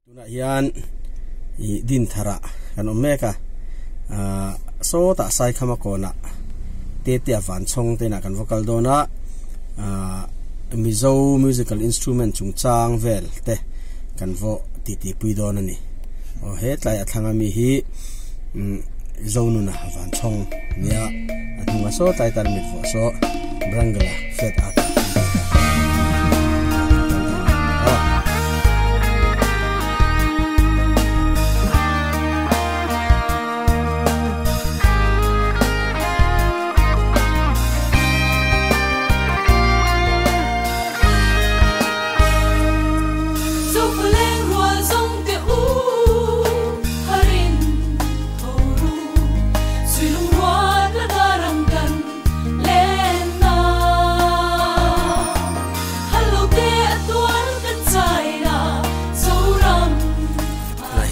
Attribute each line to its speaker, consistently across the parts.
Speaker 1: tuna hian I din thara kan omeka so ta sai khama kona te van chong te na kan vocal dona mizo musical instrument chungchang vel te kan vo ti pui don ani o he tlai athanga mi hi zonu na van chong nia athunga so tai tar mit vo so brangala fet ata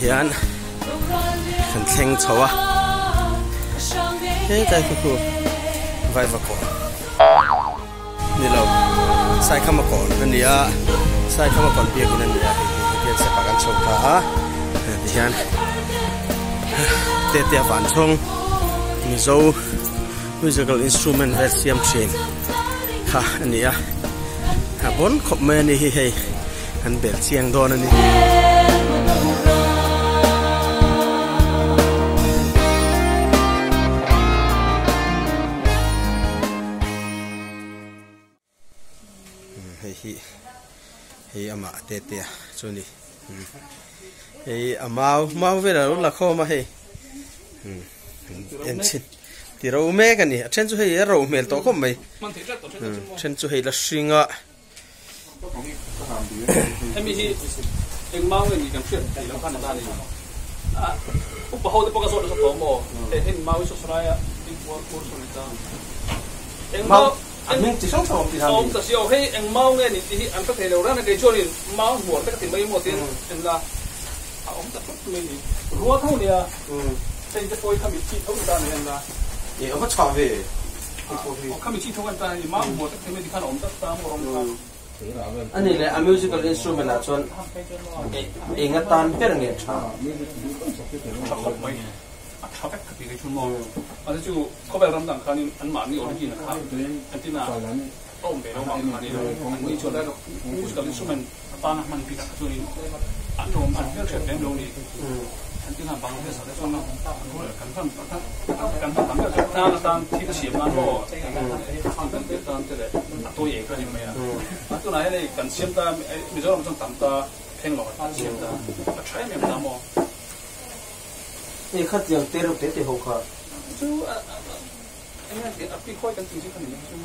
Speaker 1: hian kan thleng chawa he tai khu vai va ko ni lo sai khama ko ania sai khama kon pia kun ania he se pakan chok tha hian te van chong mizo musical instrument ve siam thin kha ania ha bon khop me ni hi he han bel chiang don ani hei ama te chuni hei amau vela la kho ma hei en chin ti ro me kan ni chen chu hei ro mel to khom mai chen chu hei la stringa
Speaker 2: emi hi engmau ni kan phet dai lo khan da ni upa ho de poka so so mo en mau so sraya in por so ni ta engmau
Speaker 1: anh chỉ sống sống thì làm
Speaker 2: gì? Ông hay anh mau nghe thì anh có thể đầu ra là cái chỗ này mau buồn tất cả thì mấy một tiền anh là ông tập rất mình rùa thâu nè, xây cái phôi khăm bị chi thâu người ta này anh là,
Speaker 1: thì ông có trò về,
Speaker 2: ông khăm bị chi thâu anh ta thì mau buồn tất cả mấy thì khăn ông tất cả một ông
Speaker 1: anh này là musical instrument là chọn, anh nghe tan biết là nghe chả,
Speaker 2: เขาแบบขับไปชั่วโมงอันนี้จู่เขาแบบรำดังคันนี้อันหมานี่โอ้ยกินนะครับอันที่น่าต้มเบลล์มาคันนี้อันนี้ชวนได้ก็มูสกับอินสตรูเมนต์ตานะมันพิการช่วงนี้อันโน้มอันเลือกเฉดแดงลงนี่อันที่น่าบางเรื่องสารช่วงนั้นกันทำทำแบบตามที่เสียมาโม่ทำเป็นตามเฉลี่ยตัวเองก็ยังไม่นะอันตัวไหนเลยกันเสียมตามีเจ้ามันต้องต่ำตาเพ่งหลอดเสียมตาใช้ไม่ตามโม่
Speaker 1: นี่ขัดยังเตะเราเตะหกขา
Speaker 2: จู่ไอ้เนี่ยเด็กอภิค่อยกันจริงๆกันนี่ใช่ไหม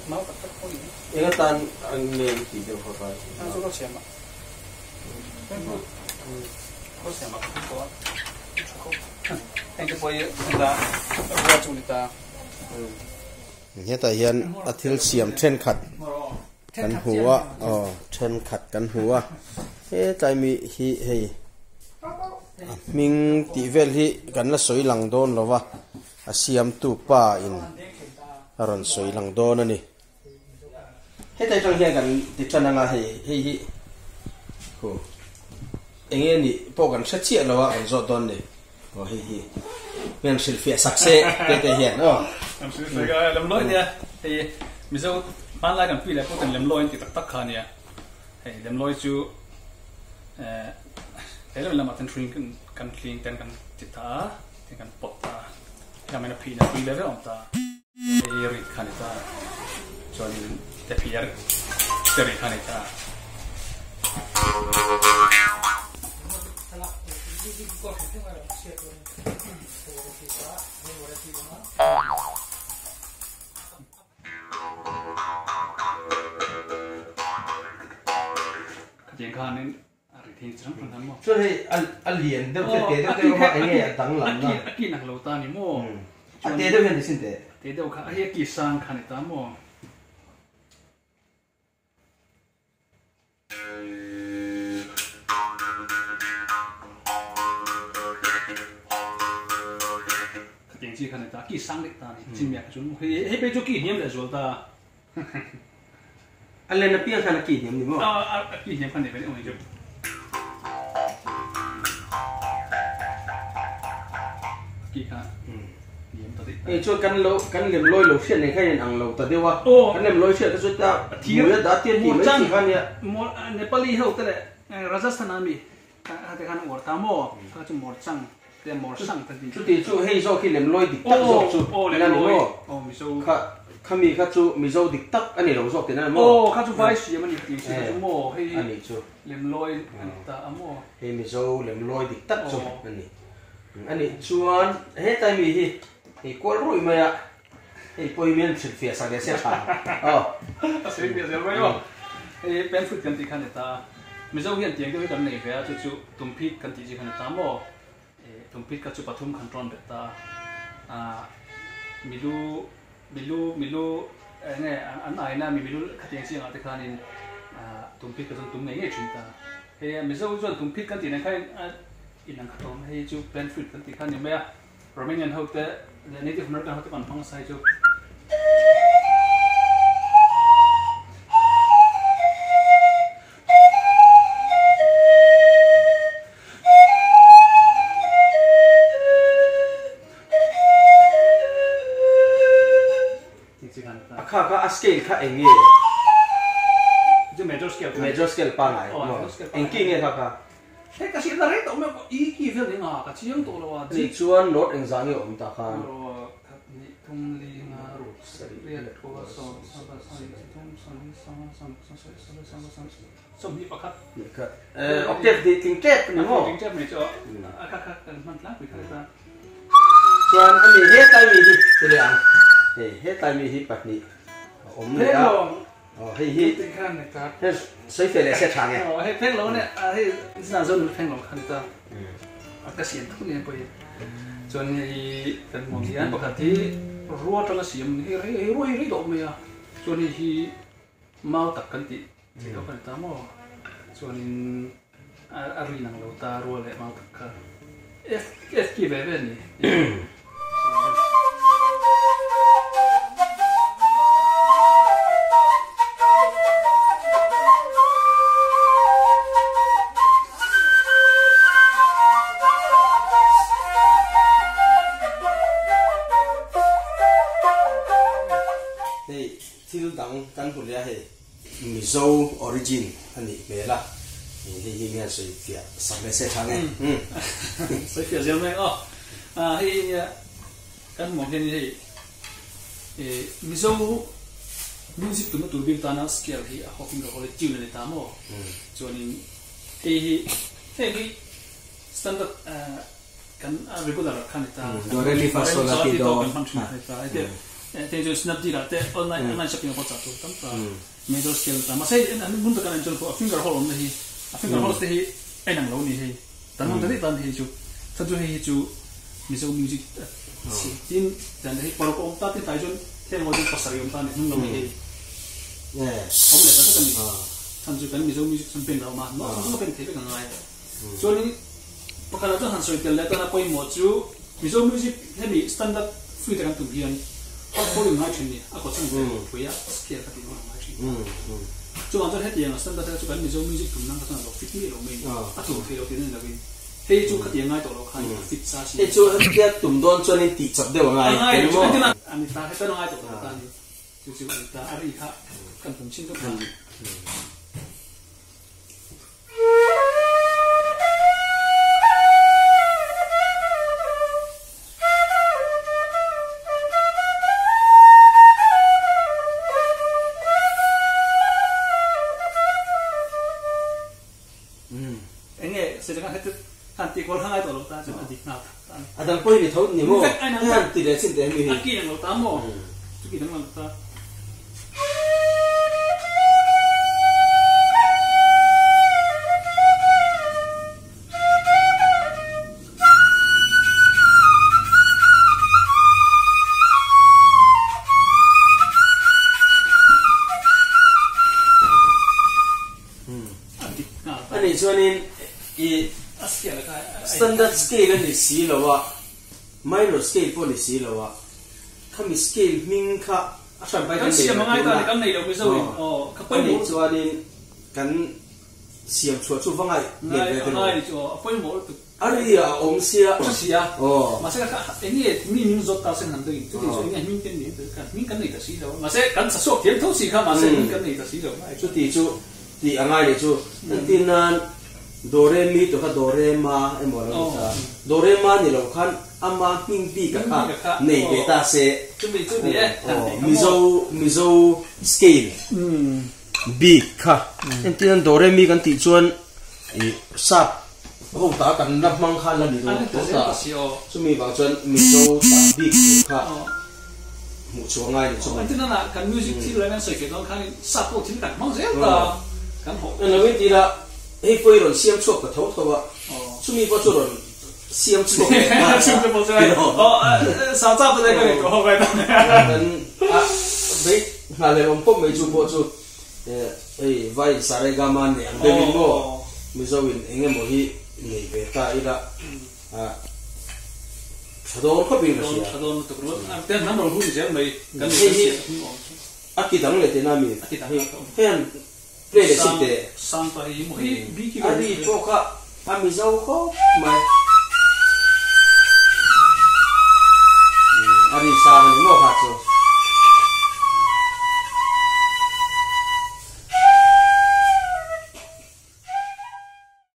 Speaker 2: เมาส์กับตะค่อย
Speaker 1: เองก็ตอนอันเมย์กี่เดียวเขาไป
Speaker 2: จู่ก็เสียมาเขาเสียมาเขาไอ้เจ้าพอยตาหัวจุลิตา
Speaker 1: เนี่ยแต่ยันอาทิตย์เสียมเทรนขัดกันหัวเทรนขัดกันหัวเฮ้ใจมีฮีเฮมิงตีเวลฮีกันละสวยหลังโดนหรอวะเสียมตูป้าอินอรอนสวยหลังโดนนี่ให้ใจจังเฮียกันติดจันงาเฮฮีโหเองนี่พวกกันเชี่ยแล้ววะกันโจดนนี่โอ้ฮีเมียนศิลปินสักเซ่เตะเฮียน
Speaker 2: ศิลปินก็ลำลอยเนี่ยเฮ้มิเซลบ้านไรกันปีแล้วพวกกันลำลอยติดตักขาเนี่ยเฮ้ลำลอยจู่เฮ้ยเราลำมาทันทริงกันคลีนกันจิตตากันปอดตายังไม่นับพีนะพีเลเวลของตาเฮ้ยริดขันตาจอนี่แต่พีร์จะริดขันตาเจียงคานนี่ที่ฉันทำมั่ว
Speaker 1: ช่วยอันเหรียญเดี๋ยวจะเตะเดี๋ยวว่าไอ้เนี่ยตั้งหลังนะ
Speaker 2: กินหนังโลตานี่มั่ว
Speaker 1: เตะเดี๋ยวเห็นดิสินเตะ
Speaker 2: เดี๋ยวค่ะไอ้กี่สร้างขันตามั่วเจียงจีขันตากี่สร้างเด็กตานี่จิมอยากจุนเฮ้ยไปจุกี่เหี้ยมเลยจุลตา
Speaker 1: อันเล่นนับเปี้ยขันกี่เหี้ยมนี่มั่ว
Speaker 2: กี่เหี้ยมขันเด็กไปเนี่ยโอ้ยจุ kỳ cả điểm tao
Speaker 1: ê cho căn liềm lôi lẩu xiên này khai ăn lẩu tao tiêu à căn liềm lôi xiên cái số ta mũi đã tiên thì mấy chỉ khăn nhỉ
Speaker 2: Nepali hậu thế này Rajasthan ami cái khăn ở Tam Mo cái chỗ mỏ trăng cái mỏ sang cái gì
Speaker 1: chú thì chú hay do khi liềm lôi địch tắc dọc chú
Speaker 2: liềm lôi miso
Speaker 1: kami khát chú miso địch tắc anh này lẩu dọc thì nó mỏ
Speaker 2: khát chú vai gì mà nhỉ thì chú mỏ hay
Speaker 1: anh này chú
Speaker 2: liềm lôi ta amo
Speaker 1: hay miso liềm lôi địch tắc chú anh này chuan hết tay mi thì quên rồi mà thì bôi miên thịt phía sau để xếp hàng
Speaker 2: xếp phía sau rồi thì bên phút cần thì khăn ta mình dâu hiện tiếng cái vấn đề về chú tụm pít cần thì chỉ khăn ta mò tụm pít các chú bắt thum khăn tròn để ta milu này anh ai na milu khát tiếng gì ngắt khăn nên tụm pít cái tụm này nghe chuyện ta thì mình dâu chọn tụm pít cần thì này khai in ang khát tròn hay chú bên phút cần thì khăn như vậy Romanian hậu thế Native American hậu thế còn phong sai chú
Speaker 1: khá scale khá anh nghe
Speaker 2: chú
Speaker 1: major scale pa ngay anh kia nghe khá
Speaker 2: thế cái gì đó đấy tao mới có ý kia về cái ngà cái chiếng tổ là
Speaker 1: gì chuan nốt anh giang nhiều ta khan
Speaker 2: thùng ly ngà rồi liệt của sò sông đi bạc khát
Speaker 1: octave thì tiếng chép đúng không
Speaker 2: tiếng chép này cho khát cần man lát bị khát ta
Speaker 1: chuan anh đi hết tay mi đi cái đấy anh hết tay mi đi bạc đi
Speaker 2: thế rồi
Speaker 1: hi
Speaker 2: tiếng khăn này ta
Speaker 1: thế sấy phải là sẽ chàng nghe
Speaker 2: hay phèn lỗ này hay là dân phèn lỗ khăn ta cái xiên thuốc này bây cho nên cần một cái anh bảo thì rùa trong cái xiên hay rùa hay độ mày à cho nên thì mau tập cẩn thận thì đâu phải ta mà cho nên ari năng lâu ta rùa lại mau tập cả F kia về này
Speaker 1: kan pulia he mizo origin ani mela hi nghe soi fia sang se thang e
Speaker 2: soi fia zel mai hi kan mo gen hi mizo music tu tu bin tana scale hi a hoping ko le tune le ta mo chuanin hi standard kan regular kan ta
Speaker 1: do re mi fa sol la ti do
Speaker 2: thế rồi snap đi là thế online shopping có chặt tụt ta major scale ta mà say anh muốn tất cả anh chọn có finger hole này finger hole thì anh năng lâu này tan không thấy tan thì chú thật sự thì chú music tin dan thì kalau có ông ta thì tại chọn thế mà chọn pasar ông ta này không lâu này ông lại ta cái này thật sự cái music xem bên nào mà nó không bên thế cái này cho nên bác là cho hắn soi tiền lại ta là coi một chú music thế này standard free cái tụi hiền có những hai chuyện này, có những cái phải á, kia cái điều hai chuyện. Chúng ta hết tiền là sân ta thấy chúng ta mình dùng music cũng năng cái nào fit đi rồi mình, tụi phải đầu tiên là mình, hey chúng cái tiền ngay tổ là khai fit sa xí.
Speaker 1: Hey chúng cái tụm đón cho nên tịt chập đều ngay,
Speaker 2: đúng không? Anh ta hết nó ngay tổ là ta đi, chúng ta ở đây khác, cần tụm xin các bạn.
Speaker 1: Adang poi ni thau ni mo han ti le sin te mi
Speaker 2: hi ki ang ta mo chu ki nang ta
Speaker 1: ani chuanin I standard scale ni si lawa minor scale po ni si lawa kami scale ming kha asan pai
Speaker 2: kan sia mangai ta kan nei lo mi zo ka pai mo
Speaker 1: chuanin kan siam chua chu vangai
Speaker 2: ngay ngay cho phơi mổ
Speaker 1: ari a om sia
Speaker 2: sia mà sẽ cả anh ấy mình rốt ta sẽ làm được chút chút anh mình cái này được mình cái này là gì đâu mà sẽ cần sản xuất tiền thâu gì cả mà sẽ mình cái này là gì đâu
Speaker 1: chút thì anh ai chú tin do re mi to ka do re ma em bảo là do re ma ni lo khan ama ping pi ka kha nei be ta se
Speaker 2: chuẩn bị
Speaker 1: mizo scale big kha em tin do re mi kan ti chuan sap ho ta kan nap mang khan la ni do ta chu mi bang chuan mizo ta big kha mu chuang ai ni chu
Speaker 2: anh tin là cái music thì lại nên sửa cái nó khai sắp bộ chính tặng mong dễ ta cái hộ
Speaker 1: nên là cái là hey phơi rồi xiêm chuột cái thấu thấu ạ chúng mình có chỗ rồi xiêm chuột
Speaker 2: xiêm chuột rồi sao ra bên đây cái này có vậy
Speaker 1: nên đấy là lấy ông phong mấy chú bộ chú vai Saregama này anh đây mình ngô mình sao anh em mới nghề về ta ấy là chadon có bình là gì
Speaker 2: chadon tự luôn tên năm rồi hôn gì mày cái
Speaker 1: này aki đắng lại thế nào mình hen play để xin để
Speaker 2: sang tay mỗi bí kíp
Speaker 1: đi cho cả ami giàu khó mày ari sang mình ngô hạt rồi